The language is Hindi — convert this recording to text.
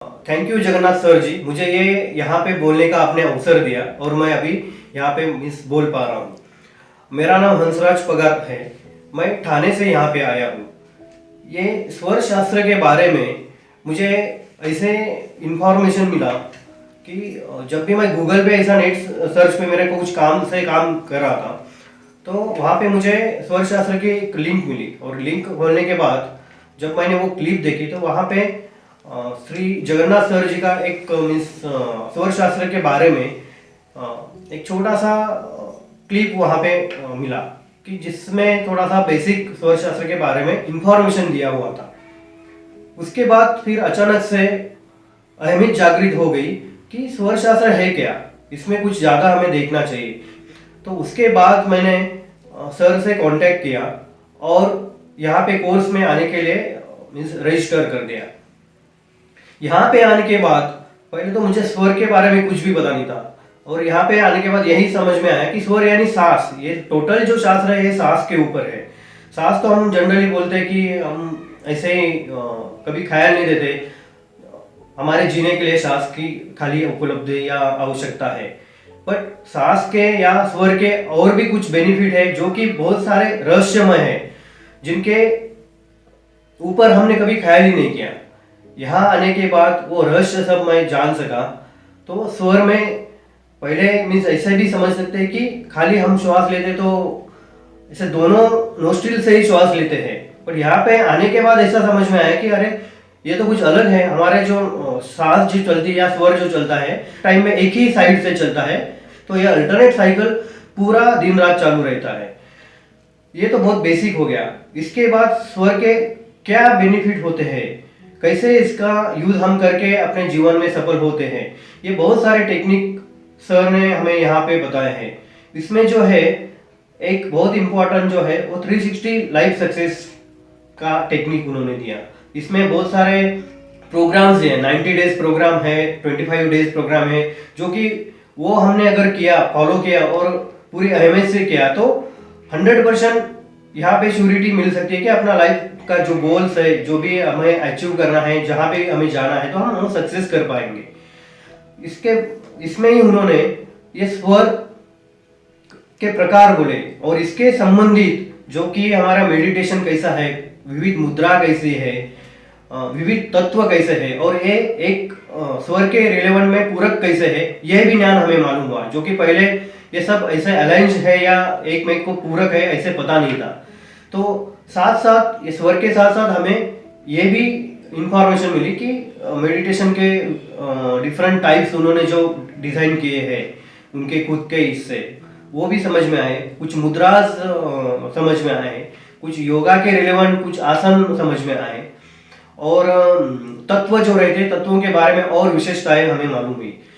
थैंक यू जगन्नाथ सर जी, मुझे ये यहाँ पे बोलने का आपने अवसर दिया और मैं अभी यहाँ पे मिस बोल पा रहा हूँ। मेरा नाम हंसराज पगार है। मैं ठाणे से यहाँ पे आया हूँ। ये स्वर शास्त्र के बारे में मुझे ऐसे इंफॉर्मेशन मिला कि जब भी मैं गूगल पे ऐसा नेट सर्च पे मेरे को कुछ काम कर रहा था, तो वहाँ पे मुझे स्वर शास्त्र की एक लिंक मिली और लिंक खोलने के बाद जब मैंने वो क्लिप देखी तो वहाँ पे श्री जगन्नाथ सर जी का एक मीन्स स्वर शास्त्र के बारे में एक छोटा सा क्लिप वहाँ पे मिला कि जिसमें थोड़ा सा बेसिक स्वर शास्त्र के बारे में इंफॉर्मेशन दिया हुआ था। उसके बाद फिर अचानक से अहमियत जागृत हो गई कि स्वर शास्त्र है क्या, इसमें कुछ ज़्यादा हमें देखना चाहिए। तो उसके बाद मैंने सर से कांटेक्ट किया और यहाँ पे कोर्स में आने के लिए मीन्स रजिस्टर कर दिया। यहाँ पे आने के बाद पहले तो मुझे स्वर के बारे में कुछ भी पता नहीं था और यहाँ पे आने के बाद यही समझ में आया कि स्वर यानी सांस। ये टोटल जो शास्त्र है ये सांस के ऊपर है। सांस तो हम जनरली बोलते हैं कि हम ऐसे ही कभी ख्याल नहीं देते, हमारे जीने के लिए सांस की खाली उपलब्ध या आवश्यकता है। बट सांस के या स्वर के और भी कुछ बेनिफिट है जो कि बहुत सारे रहस्यमय है, जिनके ऊपर हमने कभी ख्याल ही नहीं किया। यहाँ आने के बाद वो रहस्य सब मैं जान सका। तो स्वर में पहले मीन्स ऐसे भी समझ सकते हैं कि खाली हम श्वास लेते तो ऐसे दोनों नोस्ट्रिल से ही श्वास लेते हैं, पर यहाँ पे आने के बाद ऐसा समझ में आया कि अरे ये तो कुछ अलग है। हमारे जो सांस जो चलती है या स्वर जो चलता है टाइम में एक ही साइड से चलता है, तो ये अल्टरनेट साइकिल पूरा दिन रात चालू रहता है। ये तो बहुत बेसिक हो गया। इसके बाद स्वर के क्या बेनिफिट होते हैं, कैसे इसका यूज हम करके अपने जीवन में सफल होते हैं, ये बहुत सारे टेक्निक सर ने हमें यहाँ पे बताए हैं। इसमें जो है एक बहुत इंपॉर्टेंट जो है वो 360 लाइफ सक्सेस का टेक्निक उन्होंने दिया। इसमें बहुत सारे प्रोग्राम्स हैं, 90 डेज प्रोग्राम है, 25 डेज प्रोग्राम है, जो कि वो हमने अगर किया, फॉलो किया और पूरी अहमियत से किया तो 100% यहाँ पे श्योरिटी मिल सकती है कि अपना लाइफ का जो गोल्स है, जो भी हमें अचीव करना है, जहाँ पे हमें जाना है, तो हम सक्सेस कर पाएंगे। इसमें ही उन्होंने ये स्वर के प्रकार बोले और इसके संबंधित जो कि हमारा मेडिटेशन कैसा है, विविध मुद्रा कैसी है, विविध तत्व कैसे है और ये एक स्वर के रिलेवेंट में पूरक कैसे है, यह भी ज्ञान हमें मालूम हुआ, जो कि पहले ये सब ऐसे अलाइंस है या एक में को पूरक है ऐसे पता नहीं था। तो साथ साथ ये स्वर के साथ साथ हमें ये भी इंफॉर्मेशन मिली कि मेडिटेशन के डिफरेंट टाइप्स उन्होंने जो डिजाइन किए हैं उनके खुद के हिस्से, वो भी समझ में आए। कुछ मुद्रास समझ में आए, कुछ योगा के रिलेवेंट कुछ आसन समझ में आए और तत्व जो रहते तत्वों के बारे में और विशेषताएं हमें मालूम हुई।